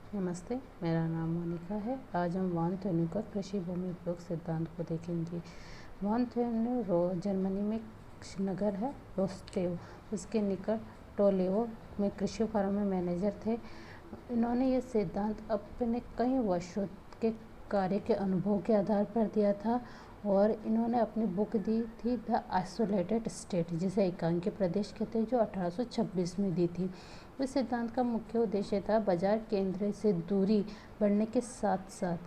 नमस्ते, मेरा नाम मोनिका है। आज हम वान थ्योनी का कृषि भूमि उपयोग सिद्धांत को देखेंगे। वान थ्योनी जर्मनी में एक नगर है रोस्टेव, उसके निकट टोलेवो में कृषि फर्म में मैनेजर थे। इन्होंने ये सिद्धांत अपने कई वर्षों के कार्य के अनुभव के आधार पर दिया था और इन्होंने अपनी बुक दी थी द आइसोलेटेड स्टेट, जिसे एकांकी प्रदेश कहते हैं, जो 1826 में दी थी। इस सिद्धांत का मुख्य उद्देश्य था बाजार केंद्र से दूरी बढ़ने के साथ साथ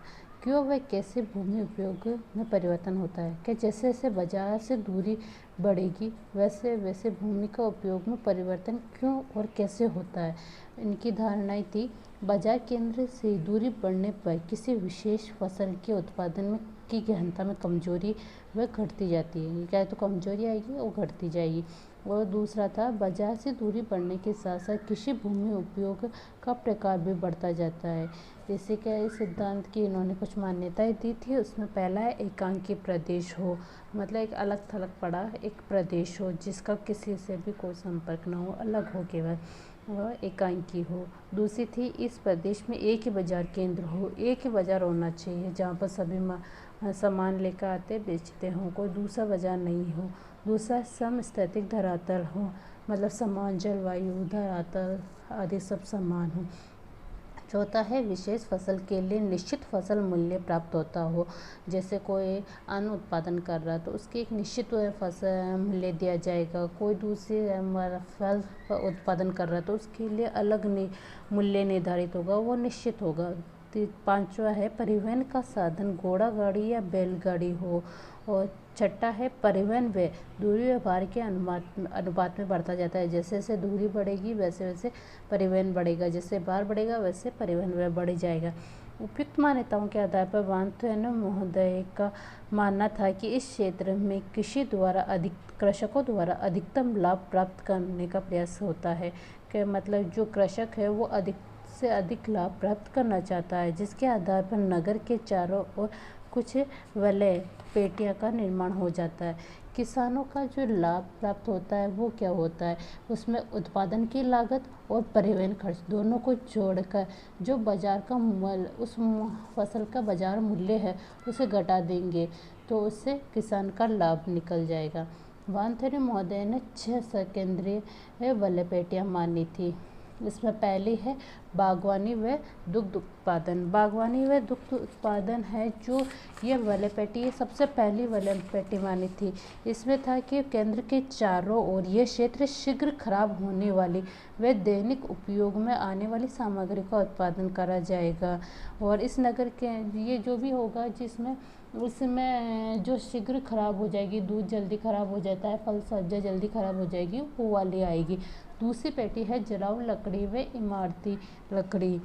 क्यों व कैसे भूमि उपयोग में परिवर्तन होता है कि जैसे जैसे बाजार से दूरी बढ़ेगी वैसे वैसे भूमि का उपयोग में परिवर्तन क्यों और कैसे होता है। इनकी धारणाएं थी बाजार केंद्र से दूरी बढ़ने पर किसी विशेष फसल के उत्पादन में की गहनता में कमजोरी वह घटती जाती है, क्या तो कमजोरी आएगी वो घटती जाएगी। और दूसरा था बाजार से दूरी बढ़ने के साथ साथ कृषि भूमि उपयोग का प्रकार भी बढ़ता जाता है। जैसे कि इस सिद्धांत की इन्होंने कुछ मान्यताएं दी थी। उसमें पहला है एकांकी प्रदेश हो, मतलब एक अलग थलग पड़ा एक प्रदेश हो जिसका किसी से भी कोई संपर्क न हो, अलग हो केवल, और एकांकी हो। दूसरी थी इस प्रदेश में एक ही बाजार केंद्र हो, एक ही बाजार होना चाहिए जहाँ पर सभी सामान लेकर आते बेचते हों, कोई दूसरा बाजार नहीं हो। दूसरा समस्थैतिक धरातल हो, मतलब समान जलवायु धरातल आदि सब समान हो। चौथा है विशेष फसल के लिए निश्चित फसल मूल्य प्राप्त होता हो, जैसे कोई अन्न उत्पादन कर रहा है तो उसके एक निश्चित फसल मूल्य दिया जाएगा। कोई दूसरी फल उत्पादन कर रहा है तो उसके लिए अलग मूल्य निर्धारित होगा, वो निश्चित होगा। पांचवा है परिवहन का साधन घोड़ा गाड़ी या बैलगाड़ी हो। और छठा है परिवहन व दूरी व्यवहार के अनुपात में बढ़ता जाता है, जैसे जैसे दूरी बढ़ेगी वैसे वैसे परिवहन बढ़ेगा, जैसे भार बढ़ेगा वैसे परिवहन व्यय बढ़ जाएगा। उपयुक्त मान्यताओं के आधार पर वान थ्योनी महोदय का मानना था कि इस क्षेत्र में कृषकों द्वारा अधिकतम लाभ प्राप्त करने का प्रयास होता है, कि मतलब जो कृषक है वो अधिक से अधिक लाभ प्राप्त करना चाहता है, जिसके आधार पर नगर के चारों ओर कुछ वलय पेटियां का निर्माण हो जाता है। किसानों का जो लाभ प्राप्त होता है वो क्या होता है, उसमें उत्पादन की लागत और परिवहन खर्च दोनों को जोड़कर जो बाजार का मूल्य, उस फसल का बाजार मूल्य है उसे घटा देंगे तो उससे किसान का लाभ निकल जाएगा। वान थ्योनी महोदय ने 6 सकेंद्रीय वलय पेटियां मानी थी। इसमें पहली है बागवानी व दुग्ध उत्पादन। बागवानी व दुग्ध उत्पादन है जो ये वलय पेटी, ये सबसे पहली वलय पेटी मानी थी। इसमें था कि केंद्र के चारों ओर ये क्षेत्र शीघ्र खराब होने वाली व दैनिक उपयोग में आने वाली सामग्री का उत्पादन करा जाएगा। और इस नगर के ये जो भी होगा जिसमें उसमें जो शीघ्र खराब हो जाएगी, दूध जल्दी खराब हो जाता है, फल सब्जियाँ जल्दी खराब हो जाएगी, वो वाली आएगी। दूसरी पेटी है जलाऊ लकड़ी व इमारती लकड़ी।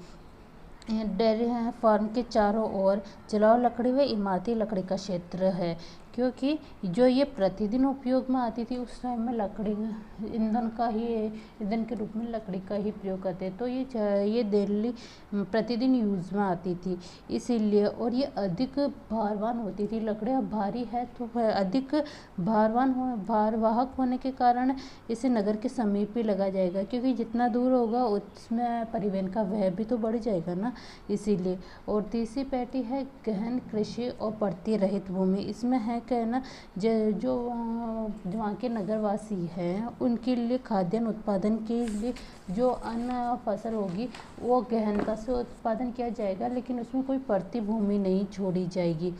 डेयरी फार्म के चारों ओर जलाऊ लकड़ी व इमारती लकड़ी का क्षेत्र है, क्योंकि जो ये प्रतिदिन उपयोग में आती थी उस टाइम में लकड़ी ईंधन के रूप में लकड़ी का ही प्रयोग करते, तो ये डेली प्रतिदिन यूज़ में आती थी इसीलिए। और ये अधिक भारवान होती थी, लकड़ियाँ भारी है तो अधिक भारवाहक होने के कारण इसे नगर के समीप ही लगा जाएगा, क्योंकि जितना दूर होगा उसमें परिवहन का व्यय भी तो बढ़ जाएगा ना, इसीलिए। और तीसरी पेटी है गहन कृषि और पड़ती रहित भूमि। इसमें है कहना जो वहाँ के नगरवासी हैं उनके लिए खाद्यान्न उत्पादन के लिए जो अन्न फसल होगी वो गहनता से उत्पादन किया जाएगा, लेकिन उसमें कोई पड़ती भूमि नहीं छोड़ी जाएगी।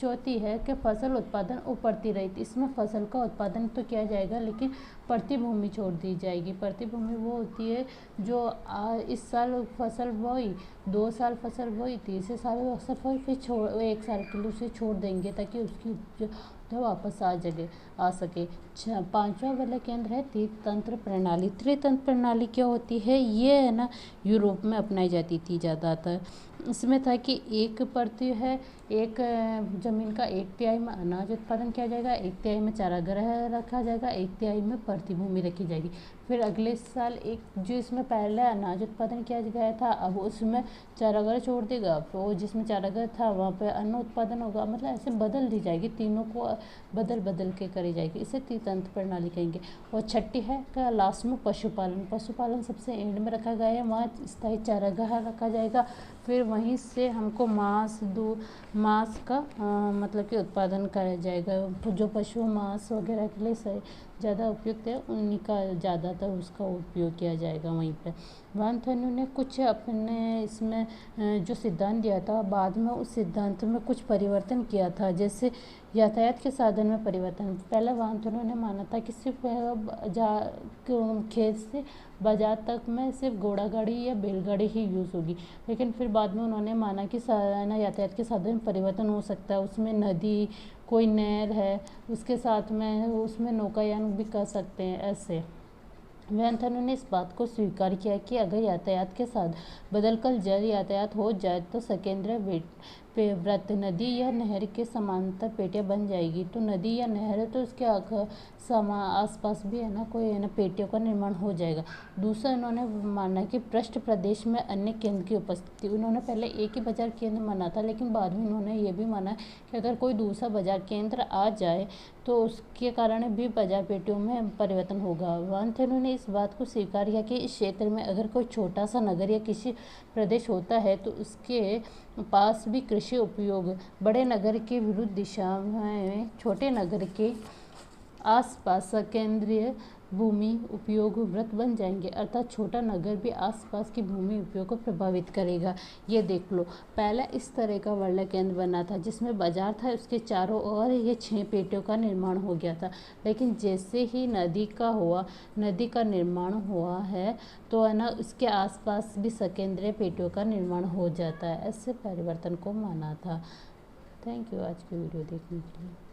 चौथी है कि फसल उत्पादन और पड़ती रहित। इसमें फसल का उत्पादन तो किया जाएगा लेकिन पड़ती भूमि छोड़ दी जाएगी। पड़ती भूमि वो होती है जो इस साल फसल बोई, 2 साल फसल बोई, तीसरे साल फसल बोई, फिर 1 साल के लिए उसे छोड़ देंगे ताकि उसकी जो वापस आ सके। पांचवा वाला केंद्र है त्रितंत्र प्रणाली। त्रितंत्र प्रणाली क्या होती है, ये है ना यूरोप में अपनाई जाती थी ज़्यादातर। इसमें था कि एक पड़ती है, एक जमीन का 1/3 में अनाज उत्पादन किया जाएगा, 1/3 में चारागाह रखा जाएगा, 1/3 में पड़ती भूमि रखी जाएगी। फिर अगले साल एक जो इसमें पहले अनाज उत्पादन किया गया था, अब उसमें चारागाह छोड़ देगा, फिर वो जिसमें चारागाह था वहाँ पे अन्न उत्पादन होगा। मतलब ऐसे बदल दी जाएगी, तीनों को बदल बदल के करी जाएगी, इसे तंत्र प्रणाली कहेंगे। और छठी है का लास्ट में पशुपालन। पशुपालन सबसे एंड में रखा गया है, वहाँ स्थायी चारागाह रखा जाएगा। फिर वहीं से हमको मांस का मतलब कि उत्पादन कराया जाएगा। जो पशु मांस वगैरह के लिए सही ज़्यादा उपयुक्त है, उन्हीं का ज़्यादातर उसका उपयोग किया जाएगा वहीं पे। वानथेन्यू ने कुछ अपने इसमें जो सिद्धांत दिया था, बाद में उस सिद्धांत में कुछ परिवर्तन किया था। जैसे यातायात के साधन में परिवर्तन। पहले वानथेन्यू ने माना था कि सिर्फ खेत से बाजार तक में सिर्फ घोड़ा गाड़ी या बैलगाड़ी ही यूज़ होगी, लेकिन फिर बाद में उन्होंने माना कि यातायात के साधन में परिवर्तन हो सकता है। उसमें नदी, कोई नहर है, उसके साथ में उसमें नौकायान भी कर सकते हैं। ऐसे वानथेन्यू ने इस बात को स्वीकार किया कि अगर यातायात के साथ बदलकर जल यातायात हो जाए तो सकेंद्र वृत्त नदी या नहर के समांतर पेटियां बन जाएगी। तो नदी या नहर है तो उसके आसपास भी है ना कोई है ना पेटियों का निर्माण हो जाएगा। दूसरा उन्होंने माना कि पृष्ठ प्रदेश में अन्य केंद्र की उपस्थिति। उन्होंने पहले एक ही बाजार केंद्र माना था, लेकिन बाद में उन्होंने ये भी माना कि अगर कोई दूसरा बाजार केंद्र आ जाए तो उसके कारण भी बाजार पेटियों में परिवर्तन होगा। वानथेन्यू ने इस बात को स्वीकार किया कि इस क्षेत्र में अगर कोई छोटा सा नगर या किसी प्रदेश होता है तो उसके पास भी कृषि उपयोग बड़े नगर के विरुद्ध दिशा में छोटे नगर के आसपास केंद्रीय भूमि उपयोग वृत्त बन जाएंगे, अर्थात छोटा नगर भी आसपास की भूमि उपयोग को प्रभावित करेगा। ये देख लो, पहले इस तरह का वर्ल्ड केंद्र बना था जिसमें बाजार था, उसके चारों ओर ये 6 पेटियों का निर्माण हो गया था। लेकिन जैसे ही नदी का निर्माण हुआ है तो है ना उसके आसपास भी सकेंद्रीय पेटियों का निर्माण हो जाता है। ऐसे परिवर्तन को माना था। थैंक यू आज की वीडियो देखने के लिए।